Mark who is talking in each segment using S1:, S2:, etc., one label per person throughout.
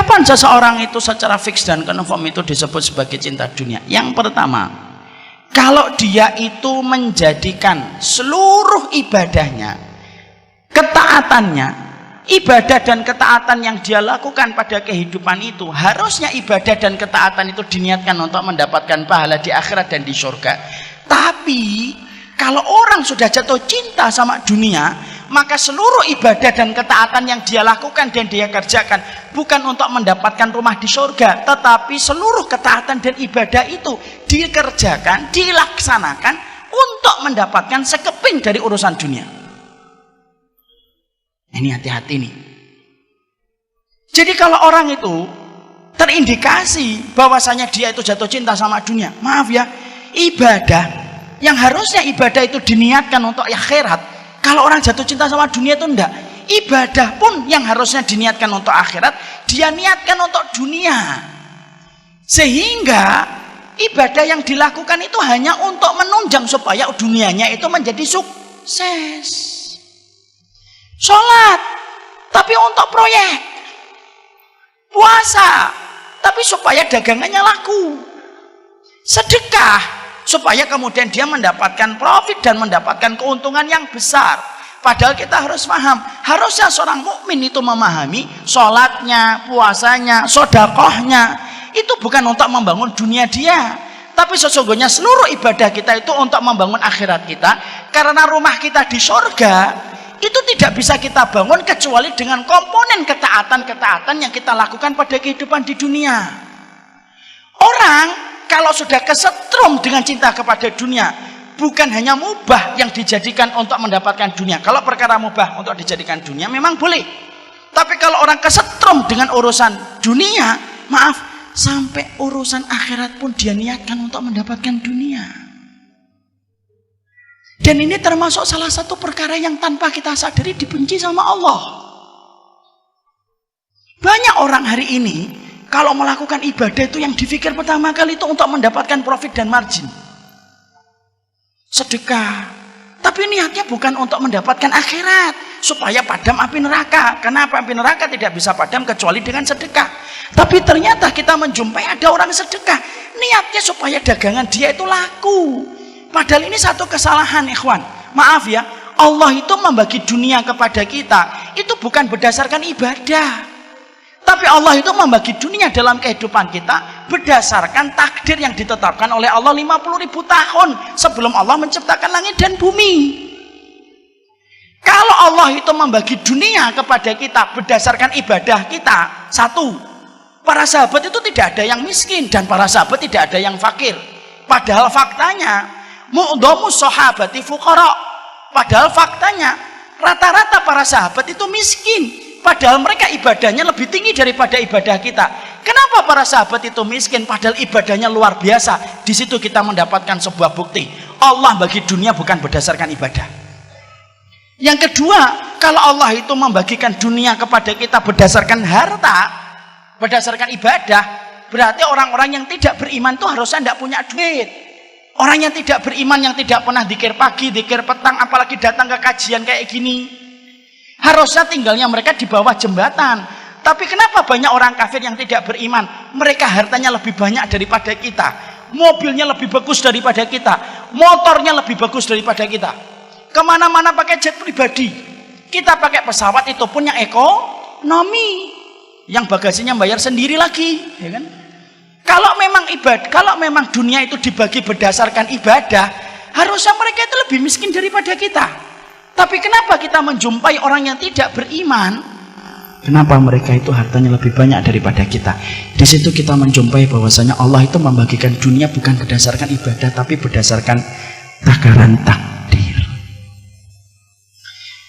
S1: Kapan seseorang itu secara fix dan confirm itu disebut sebagai cinta dunia? Yang pertama, kalau dia itu menjadikan seluruh ibadahnya, ketaatannya, ibadah dan ketaatan yang dia lakukan pada kehidupan itu, harusnya ibadah dan ketaatan itu diniatkan untuk mendapatkan pahala di akhirat dan di surga. Tapi kalau orang sudah jatuh cinta sama dunia, maka seluruh ibadah dan ketaatan yang dia lakukan dan dia kerjakan bukan untuk mendapatkan rumah di surga, tetapi seluruh ketaatan dan ibadah itu dikerjakan, dilaksanakan untuk mendapatkan sekeping dari urusan dunia. Ini hati-hati nih. Jadi kalau orang itu terindikasi bahwasanya dia itu jatuh cinta sama dunia, maaf ya, ibadah yang harusnya ibadah itu diniatkan untuk akhirat, kalau orang jatuh cinta sama dunia itu enggak. Ibadah pun yang harusnya diniatkan untuk akhirat, dia niatkan untuk dunia. Sehingga ibadah yang dilakukan itu hanya untuk menunjang supaya dunianya itu menjadi sukses. Sholat, tapi untuk proyek. Puasa, tapi supaya dagangannya laku. Sedekah, supaya kemudian dia mendapatkan profit dan mendapatkan keuntungan yang besar. Padahal kita harus paham, harusnya seorang mukmin itu memahami sholatnya, puasanya, sodakohnya itu bukan untuk membangun dunia dia, tapi sesungguhnya seluruh ibadah kita itu untuk membangun akhirat kita. Karena rumah kita di surga itu tidak bisa kita bangun kecuali dengan komponen ketaatan-ketaatan yang kita lakukan pada kehidupan di dunia. Orang kalau sudah kesetrum dengan cinta kepada dunia, bukan hanya mubah yang dijadikan untuk mendapatkan dunia. Kalau perkara mubah untuk dijadikan dunia memang boleh. Tapi kalau orang kesetrum dengan urusan dunia, maaf, sampai urusan akhirat pun dia niatkan untuk mendapatkan dunia. Dan ini termasuk salah satu perkara yang tanpa kita sadari dibenci sama Allah. Banyak orang hari ini kalau melakukan ibadah itu yang dipikir pertama kali itu untuk mendapatkan profit dan margin. Sedekah, tapi niatnya bukan untuk mendapatkan akhirat, supaya padam api neraka. Kenapa api neraka tidak bisa padam kecuali dengan sedekah? Tapi ternyata kita menjumpai ada orang sedekah, niatnya supaya dagangan dia itu laku. Padahal ini satu kesalahan, ikhwan. Maaf ya, Allah itu membagi dunia kepada kita itu bukan berdasarkan ibadah, tapi Allah itu membagi dunia dalam kehidupan kita berdasarkan takdir yang ditetapkan oleh Allah 50.000 tahun sebelum Allah menciptakan langit dan bumi. Kalau Allah itu membagi dunia kepada kita berdasarkan ibadah kita, satu, para sahabat itu tidak ada yang miskin dan para sahabat tidak ada yang fakir. Padahal faktanya mu'dhamus sahabati fuqara. Padahal faktanya rata-rata para sahabat itu miskin, padahal mereka ibadahnya lebih tinggi daripada ibadah kita. Kenapa para sahabat itu miskin padahal ibadahnya luar biasa? Di situ kita mendapatkan sebuah bukti Allah bagi dunia bukan berdasarkan ibadah. Yang kedua, kalau Allah itu membagikan dunia kepada kita berdasarkan harta, berdasarkan ibadah, berarti orang-orang yang tidak beriman itu harusnya tidak punya duit. Orang yang tidak beriman, yang tidak pernah dzikir pagi, dzikir petang, apalagi datang ke kajian kayak gini, harusnya tinggalnya mereka di bawah jembatan. Tapi kenapa banyak orang kafir yang tidak beriman? Mereka hartanya lebih banyak daripada kita, mobilnya lebih bagus daripada kita, motornya lebih bagus daripada kita, kemana-mana pakai jet pribadi, kita pakai pesawat itu pun yang ekonomi, yang bagasinya bayar sendiri lagi, ya kan? Kalau memang dunia itu dibagi berdasarkan ibadah, harusnya mereka itu lebih miskin daripada kita. Tapi kenapa kita menjumpai orang yang tidak beriman? Kenapa mereka itu hartanya lebih banyak daripada kita? Di situ kita menjumpai bahwasanya Allah itu membagikan dunia bukan berdasarkan ibadah, tapi berdasarkan takaran takdir.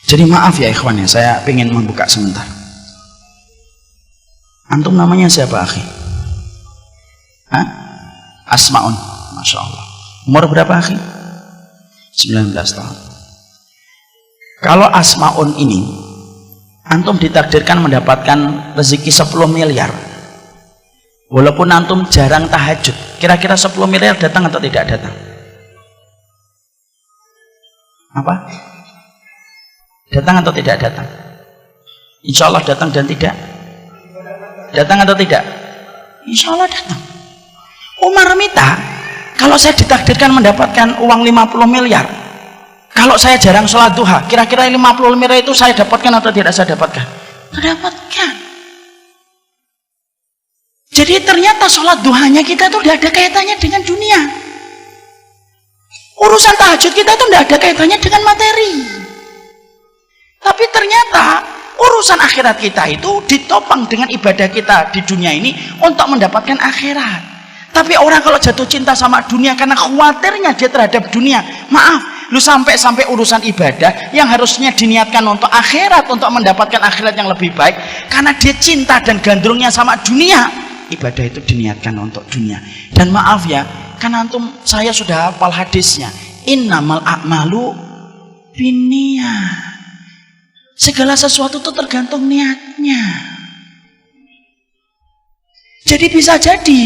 S1: Jadi maaf ya ikhwan ya, saya ingin membuka sebentar. Antum namanya siapa, akhi? Asmaun, Masya Allah. Umur berapa, akhi? 19 tahun. Kalau Asmaun ini antum ditakdirkan mendapatkan rezeki 10 miliar, walaupun antum jarang tahajud, kira-kira 10 miliar datang atau tidak datang? Apa? Datang atau tidak datang? Insya Allah datang dan tidak Datang atau tidak? Insya Allah datang. Umar minta, kalau saya ditakdirkan mendapatkan uang 50 miliar, kalau saya jarang sholat duha, kira-kira 50 miliar itu saya dapatkan atau tidak saya dapatkan? Mendapatkan. Jadi ternyata sholat duhanya kita itu tidak ada kaitannya dengan dunia. Urusan tahajud kita itu tidak ada kaitannya dengan materi. Tapi ternyata urusan akhirat kita itu ditopang dengan ibadah kita di dunia ini untuk mendapatkan akhirat. Tapi orang kalau jatuh cinta sama dunia karena khawatirnya dia terhadap dunia, maaf, lu sampai urusan ibadah yang harusnya diniatkan untuk akhirat, untuk mendapatkan akhirat yang lebih baik, karena dia cinta dan gandrungnya sama dunia, ibadah itu diniatkan untuk dunia. Dan maaf ya, karena antum, saya sudah hafal hadisnya, innamal a'malu binniyah. Segala sesuatu itu tergantung niatnya. Jadi bisa jadi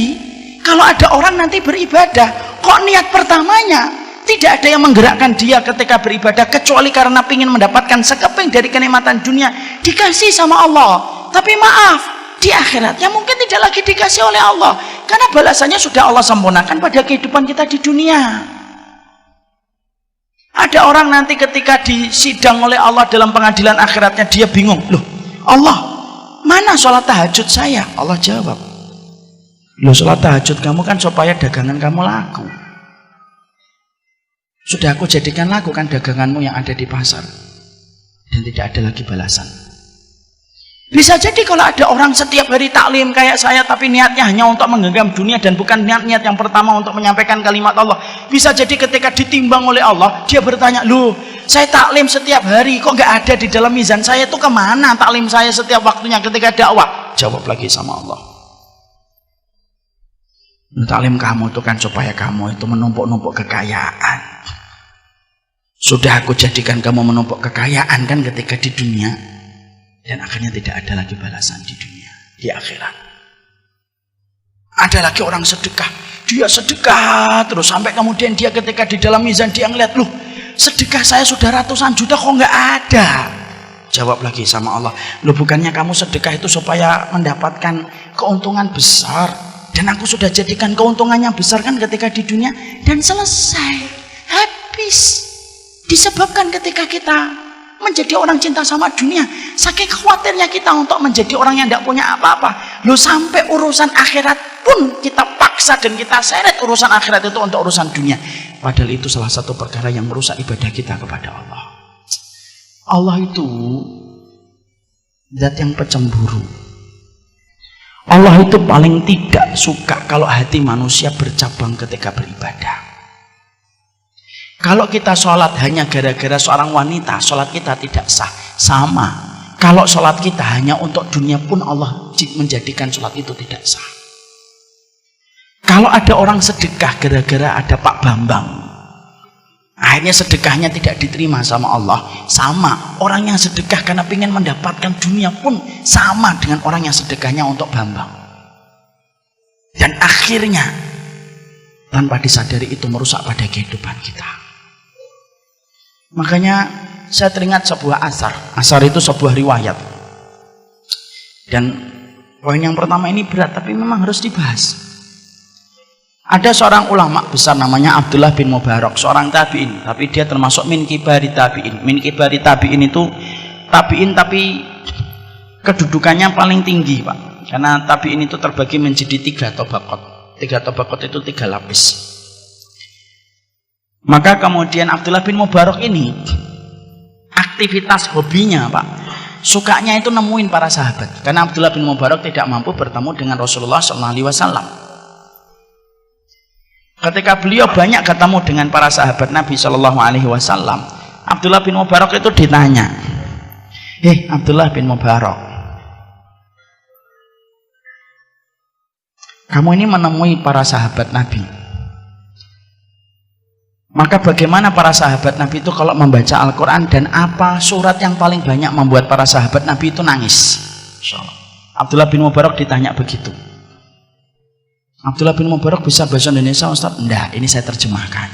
S1: kalau ada orang nanti beribadah, kok niat pertamanya tidak ada yang menggerakkan dia ketika beribadah kecuali karena ingin mendapatkan sekeping dari kenikmatan dunia, dikasih sama Allah. Tapi maaf, di akhiratnya mungkin tidak lagi dikasih oleh Allah, karena balasannya sudah Allah sempurnakan pada kehidupan kita di dunia. Ada orang nanti ketika disidang oleh Allah dalam pengadilan akhiratnya, dia bingung, loh Allah, mana sholat tahajud saya? Allah jawab, loh sholat tahajud kamu kan supaya dagangan kamu laku. Sudah aku jadikan laku kan daganganmu yang ada di pasar. Dan tidak ada lagi balasan. Bisa jadi kalau ada orang setiap hari taklim kayak saya, tapi niatnya hanya untuk menggenggam dunia dan bukan niat yang pertama untuk menyampaikan kalimat Allah. Bisa jadi ketika ditimbang oleh Allah, dia bertanya, loh saya taklim setiap hari, kok nggak ada di dalam mizan saya, itu kemana taklim saya setiap waktunya ketika dakwah? Jawab lagi sama Allah, taklim kamu itu kan supaya kamu itu menumpuk-numpuk kekayaan. Sudah aku jadikan kamu menumpuk kekayaan kan ketika di dunia, dan akhirnya tidak ada lagi balasan di dunia, di akhirat. Ada lagi orang sedekah, dia sedekah terus sampai kemudian dia ketika di dalam mizan dia ngeliat, loh sedekah saya sudah ratusan juta kok nggak ada. Jawab lagi sama Allah, loh bukannya kamu sedekah itu supaya mendapatkan keuntungan besar, dan aku sudah jadikan keuntungannya besar kan ketika di dunia, dan selesai, habis. Disebabkan ketika kita menjadi orang cinta sama dunia, saking khawatirnya kita untuk menjadi orang yang tidak punya apa-apa, lo sampai urusan akhirat pun kita paksa dan kita seret urusan akhirat itu untuk urusan dunia. Padahal itu salah satu perkara yang merusak ibadah kita kepada Allah. Allah itu zat yang pecemburu. Allah itu paling tidak suka kalau hati manusia bercabang ketika beribadah. Kalau kita sholat hanya gara-gara seorang wanita, sholat kita tidak sah. Sama, kalau sholat kita hanya untuk dunia pun Allah menjadikan sholat itu tidak sah. Kalau ada orang sedekah gara-gara ada Pak Bambang, akhirnya sedekahnya tidak diterima sama Allah. Sama, orang yang sedekah karena ingin mendapatkan dunia pun sama dengan orang yang sedekahnya untuk Bambang. Dan akhirnya tanpa disadari itu merusak pada kehidupan kita. Makanya saya teringat sebuah asar. Asar itu sebuah riwayat. Dan poin yang pertama ini berat, tapi memang harus dibahas. Ada seorang ulama besar namanya Abdullah bin Mubarak, seorang tabi'in, tapi dia termasuk min kibari tabi'in. Min kibari tabi'in itu tabi'in tapi kedudukannya paling tinggi, Pak. Karena tabi'in itu terbagi menjadi 3 tabaqat. 3 tabaqat itu 3 lapis. Maka kemudian Abdullah bin Mubarak ini aktivitas hobinya, Pak, sukanya itu nemuin para sahabat. Karena Abdullah bin Mubarak tidak mampu bertemu dengan Rasulullah SAW. Ketika beliau banyak ketemu dengan para sahabat Nabi SAW, Abdullah bin Mubarak itu ditanya, Abdullah bin Mubarak, kamu ini menemui para sahabat Nabi, maka bagaimana para sahabat Nabi itu kalau membaca Al-Quran, dan apa surat yang paling banyak membuat para sahabat Nabi itu nangis? Abdullah bin Mubarak ditanya begitu. Abdullah bin Mubarak bisa bahasa Indonesia, Ustaz? Enggak, ini saya terjemahkan.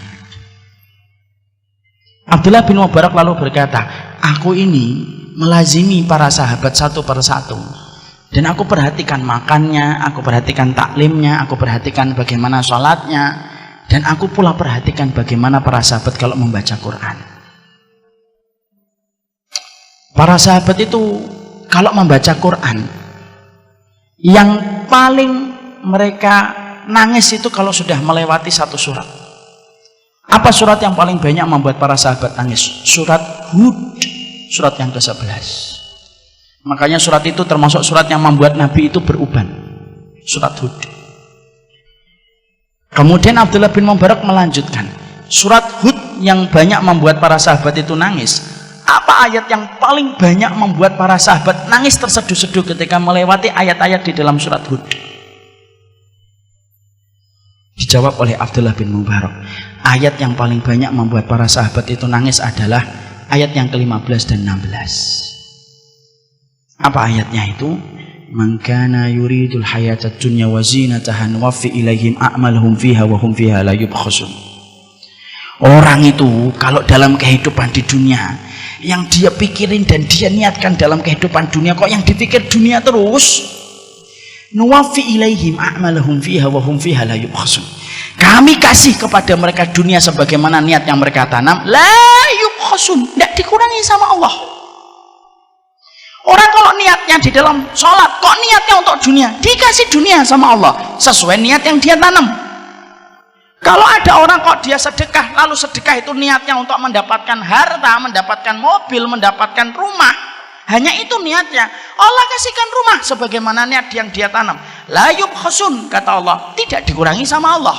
S1: Abdullah bin Mubarak lalu berkata, aku ini melazimi para sahabat satu persatu. Dan aku perhatikan makannya, aku perhatikan taklimnya, aku perhatikan bagaimana sholatnya, dan aku pula perhatikan bagaimana para sahabat kalau membaca Quran. Para sahabat itu kalau membaca Quran, yang paling mereka nangis itu kalau sudah melewati satu surat. Apa surat yang paling banyak membuat para sahabat nangis? Surat Hud, surat yang ke-11. Makanya surat itu termasuk surat yang membuat Nabi itu beruban. Surat Hud. Kemudian Abdullah bin Mubarak melanjutkan, surat Hud yang banyak membuat para sahabat itu nangis. Apa ayat yang paling banyak membuat para sahabat nangis terseduh-seduh ketika melewati ayat-ayat di dalam surat Hud? Dijawab oleh Abdullah bin Mubarak, ayat yang paling banyak membuat para sahabat itu nangis adalah ayat yang ke-15 dan 16. Apa ayatnya itu? Man kana yuridul hayatad dunya wa zinataha nuwaffi ilaihim a'malahum fiha wa hum fiha la yubkhasun. Orang itu kalau dalam kehidupan di dunia, yang dia pikirin dan dia niatkan dalam kehidupan dunia, kok yang dipikir dunia terus? Nuwaffi ilaihim a'malahum fiha wa hum fiha la yubkhasun. Kami kasih kepada mereka dunia sebagaimana niat yang mereka tanam, la yubkhasun, tidak dikurangi sama Allah. Orang kalau niatnya di dalam sholat, kok niatnya untuk dunia, dikasih dunia sama Allah sesuai niat yang dia tanam. Kalau ada orang kok dia sedekah, lalu sedekah itu niatnya untuk mendapatkan harta, mendapatkan mobil, mendapatkan rumah, hanya itu niatnya, Allah kasihkan rumah sebagaimana niat yang dia tanam. La yubkhasun, kata Allah, tidak dikurangi sama Allah.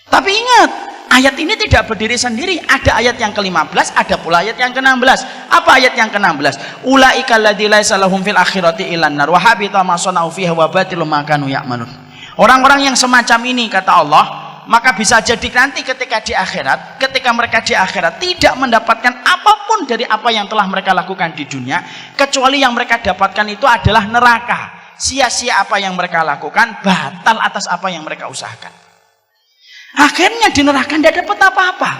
S1: Tapi ingat, ayat ini tidak berdiri sendiri. Ada ayat yang ke-15, ada pula ayat yang ke-16. Apa ayat yang ke-16? Ulaika alladzina laisa lahum fil akhirati illan nar wa habita ma sana'u fiha wa batilum ma kanu ya'malun. Orang-orang yang semacam ini, kata Allah, maka bisa jadi nanti ketika di akhirat, ketika mereka di akhirat tidak mendapatkan apapun dari apa yang telah mereka lakukan di dunia, kecuali yang mereka dapatkan itu adalah neraka. Sia-sia apa yang mereka lakukan, batal atas apa yang mereka usahakan. Akhirnya di neraka tidak dapat apa-apa.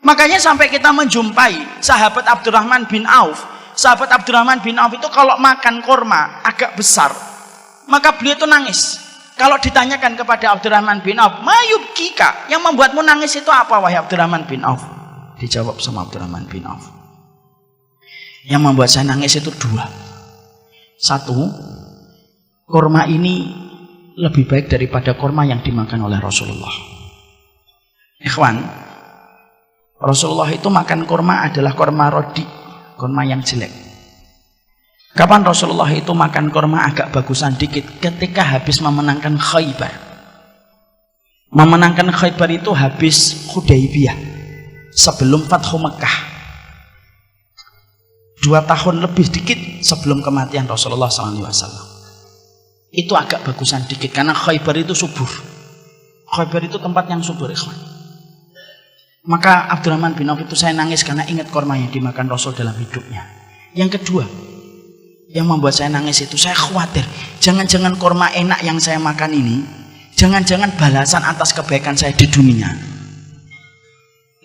S1: Makanya sampai kita menjumpai sahabat Abdurrahman bin Auf. Sahabat Abdurrahman bin Auf itu kalau makan kurma agak besar, maka beliau itu nangis. Kalau ditanyakan kepada Abdurrahman bin Auf, mayub kika, yang membuatmu nangis itu apa wahai Abdurrahman bin Auf? Dijawab sama Abdurrahman bin Auf, yang membuat saya nangis itu dua. Satu, kurma ini lebih baik daripada kurma yang dimakan oleh Rasulullah. Ikhwan, Rasulullah itu makan kurma adalah kurma rodi, kurma yang jelek. Kapan Rasulullah itu makan kurma agak bagusan dikit? Ketika habis memenangkan Khaybar. Memenangkan Khaybar itu habis Hudaybiyah, sebelum Fathu Mekah. 2 tahun lebih dikit sebelum kematian Rasulullah SAW. Itu agak bagusan dikit karena Khaybar itu subur. Khaybar itu tempat yang subur, ikhwan. Maka Abdurrahman bin Auf itu saya nangis karena ingat kurma yang dimakan Rasul dalam hidupnya. Yang kedua, yang membuat saya nangis itu saya khawatir, jangan-jangan kurma enak yang saya makan ini, jangan-jangan balasan atas kebaikan saya di dunia,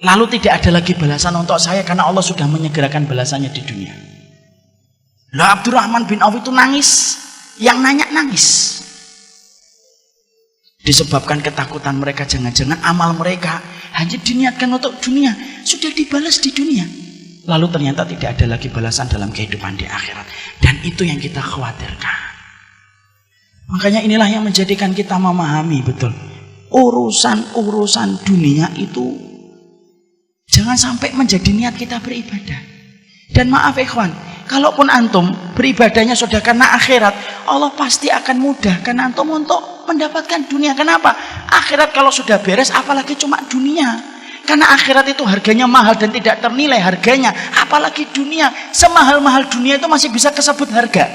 S1: lalu tidak ada lagi balasan untuk saya karena Allah sudah menyegerakan balasannya di dunia. Lah Abdurrahman bin Auf itu nangis. Yang nanya nangis disebabkan ketakutan mereka, jangan-jangan amal mereka hanya diniatkan untuk dunia, sudah dibalas di dunia, lalu ternyata tidak ada lagi balasan dalam kehidupan di akhirat. Dan itu yang kita khawatirkan. Makanya inilah yang menjadikan kita memahami betul urusan-urusan dunia itu jangan sampai menjadi niat kita beribadah. Dan maaf ikhwan, kalaupun antum beribadahnya sudah karena akhirat, Allah pasti akan mudahkan antum untuk mendapatkan dunia. Kenapa? Akhirat kalau sudah beres, apalagi cuma dunia. Karena akhirat itu harganya mahal dan tidak ternilai harganya. Apalagi dunia, semahal-mahal dunia itu masih bisa kesebut harga.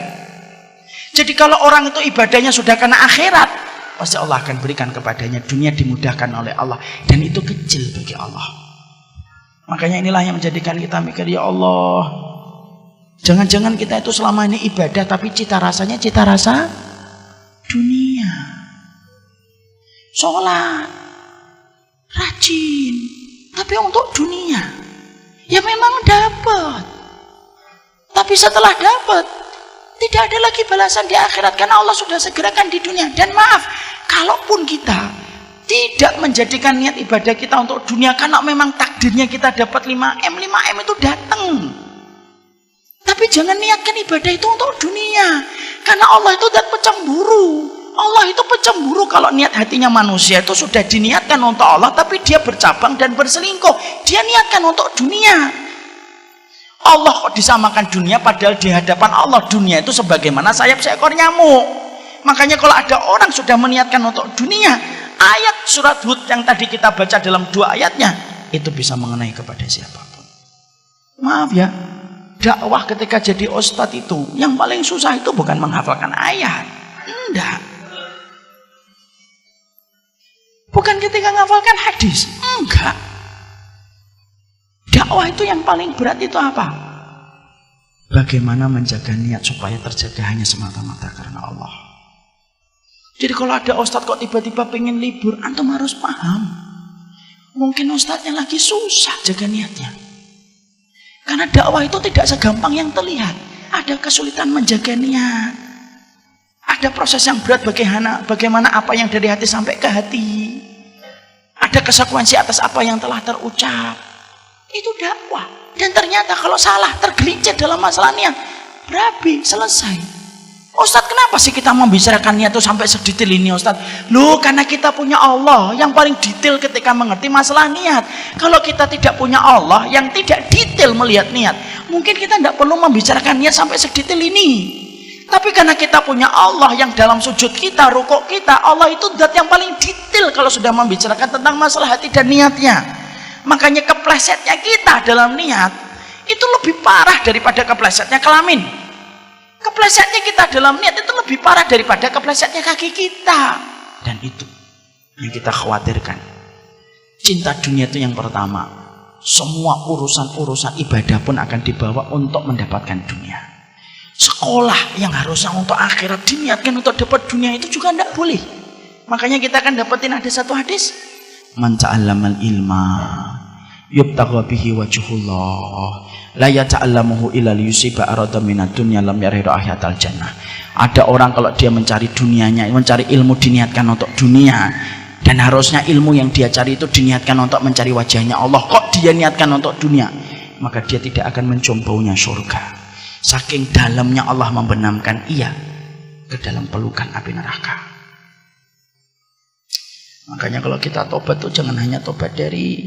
S1: Jadi kalau orang itu ibadahnya sudah karena akhirat, pasti Allah akan berikan kepadanya dunia, dimudahkan oleh Allah. Dan itu kecil bagi Allah. Makanya inilah yang menjadikan kita mikir, ya Allah, jangan-jangan kita itu selama ini ibadah tapi cita rasanya cita rasa dunia. Sholat, rajin, tapi untuk dunia. Ya memang dapat, tapi setelah dapat Tidak ada lagi balasan di akhirat karena Allah sudah segerakan di dunia. Dan maaf, kalaupun kita tidak menjadikan niat ibadah kita untuk dunia karena memang takdirnya kita dapat 5M itu datang. Tapi jangan niatkan ibadah itu untuk dunia. Karena Allah itu zat pecemburu. Allah itu pecemburu kalau niat hatinya manusia itu sudah diniatkan untuk Allah, tapi dia bercabang dan berselingkuh. Dia niatkan untuk dunia. Allah kok disamakan dunia, padahal di hadapan Allah dunia itu sebagaimana sayap seekor nyamuk. Makanya kalau ada orang sudah meniatkan untuk dunia, ayat surat Hud yang tadi kita baca dalam 2 ayatnya itu bisa mengenai kepada siapapun. Maaf ya, dakwah ketika jadi ustadz itu yang paling susah itu bukan menghafalkan ayat, enggak. Bukan ketika menghafalkan hadis, enggak. Dakwah itu yang paling berat itu apa? Bagaimana menjaga niat supaya terjaga hanya semata-mata karena Allah. Jadi kalau ada ustadz kok tiba-tiba pengen libur, antum harus paham. Mungkin ustadznya lagi susah jaga niatnya. Karena dakwah itu tidak segampang yang terlihat. Ada kesulitan menjaga niat. Ada proses yang berat bagaimana apa yang dari hati sampai ke hati. Ada konsekuensi atas apa yang telah terucap. Itu dakwah. Dan ternyata kalau salah, tergelincir dalam masalah niat, berabi, selesai. Ustadz, kenapa sih kita membicarakan niat itu sampai sedetail ini, Ustadz? Loh, karena kita punya Allah yang paling detail ketika mengerti masalah niat. Kalau kita tidak punya Allah yang tidak detail melihat niat, mungkin kita tidak perlu membicarakan niat sampai sedetail ini. Tapi karena kita punya Allah yang dalam sujud kita, rukuk kita, Allah itu zat yang paling detail kalau sudah membicarakan tentang masalah hati dan niatnya. Makanya keplesetnya kita dalam niat itu lebih parah daripada keplesetnya kelamin. Keplesetnya kita dalam niat itu lebih parah daripada keplesetnya kaki kita. Dan itu yang kita khawatirkan. Cinta dunia itu yang pertama. Semua urusan-urusan ibadah pun akan dibawa untuk mendapatkan dunia. Sekolah yang harusnya untuk akhirat diniatkan untuk dapat dunia itu juga tidak boleh. Makanya kita akan dapetin ada satu hadis. Man ta'allamal ilma yubtagha bihi wajhullah la yata'allamuhu illa liyusiba arada minad dunya lam yaridu ahyatal jannah. Ada orang kalau dia mencari dunianya, mencari ilmu diniatkan untuk dunia, dan harusnya ilmu yang dia cari itu diniatkan untuk mencari wajahnya Allah, kok dia niatkan untuk dunia, maka dia tidak akan mencium baunya surga. Saking dalamnya Allah membenamkan ia ke dalam pelukan api neraka. Makanya kalau kita tobat tuh jangan hanya tobat dari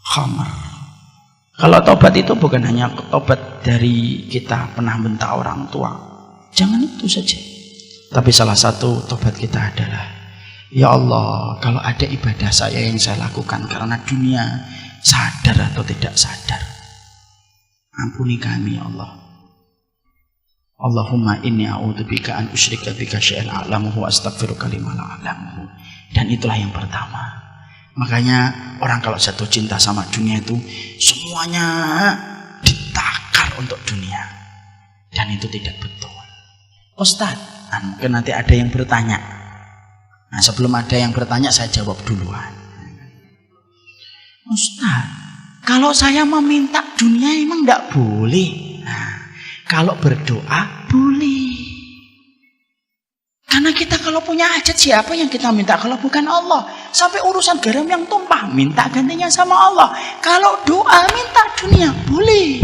S1: khamar. Kalau tobat itu bukan hanya tobat dari kita pernah bentak orang tua. Jangan itu saja. Tapi salah satu tobat kita adalah, ya Allah, kalau ada ibadah saya yang saya lakukan karena dunia, sadar atau tidak sadar, ampuni kami ya Allah. Allahumma inni a'udzubika an usyrika bika syai'an a'lamuhu wa astaghfiruka lima la a'lamuhu. Dan itulah yang pertama. Makanya orang kalau jatuh cinta sama dunia itu semuanya ditakar untuk dunia. Dan itu tidak betul. Ustadz, mungkin nanti ada yang bertanya. Nah, sebelum ada yang bertanya saya jawab duluan. Ustadz, kalau saya meminta dunia emang tidak boleh? Nah, kalau berdoa boleh. Karena kita kalau punya hajat siapa yang kita minta kalau bukan Allah? Sampai urusan garam yang tumpah minta gantinya sama Allah. Kalau doa minta dunia boleh.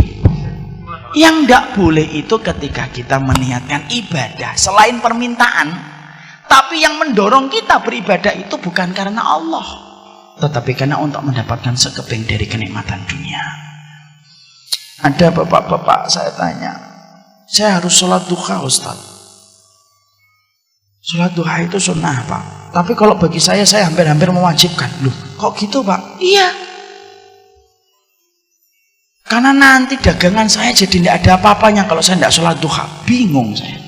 S1: Yang tidak boleh itu ketika kita meniatkan ibadah selain permintaan, tapi yang mendorong kita beribadah itu bukan karena Allah, tetapi karena untuk mendapatkan sekeping dari kenikmatan dunia. Ada bapak-bapak saya tanya, saya harus sholat duha Ustaz. Sholat duha itu sunnah Pak, tapi kalau bagi saya hampir-hampir mewajibkan. Loh kok gitu Pak? Iya, karena nanti dagangan saya jadi tidak ada apa-apanya kalau saya tidak sholat duha. Bingung saya.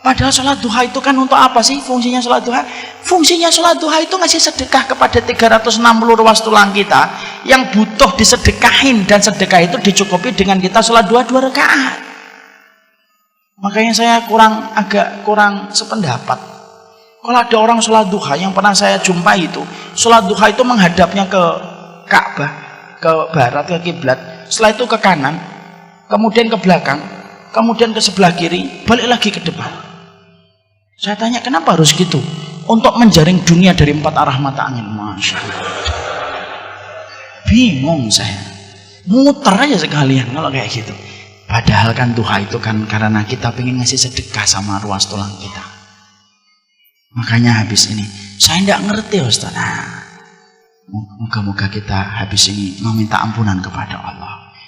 S1: Padahal sholat duha itu kan untuk apa sih fungsinya sholat duha? Fungsinya sholat duha itu ngasih sedekah kepada 360 ruas tulang kita yang butuh disedekahin, dan sedekah itu dicukupi dengan kita sholat duha 2 rakaat. Makanya saya agak kurang sependapat. Kalau ada orang sholat duha yang pernah saya jumpai itu, sholat duha itu menghadapnya ke Ka'bah, ke barat, ke kiblat, setelah itu ke kanan, kemudian ke belakang, kemudian ke sebelah kiri, balik lagi ke depan. Saya tanya, kenapa harus gitu? Untuk menjaring dunia dari 4 arah mata angin. Masya Allah. Bingung saya. Muter aja sekalian kalau kayak gitu. Padahal kan duha itu kan karena kita pengen ngasih sedekah sama ruas tulang kita. Makanya habis ini, saya tidak ngerti Ustaz. Moga-moga kita habis ini meminta ampunan kepada Allah.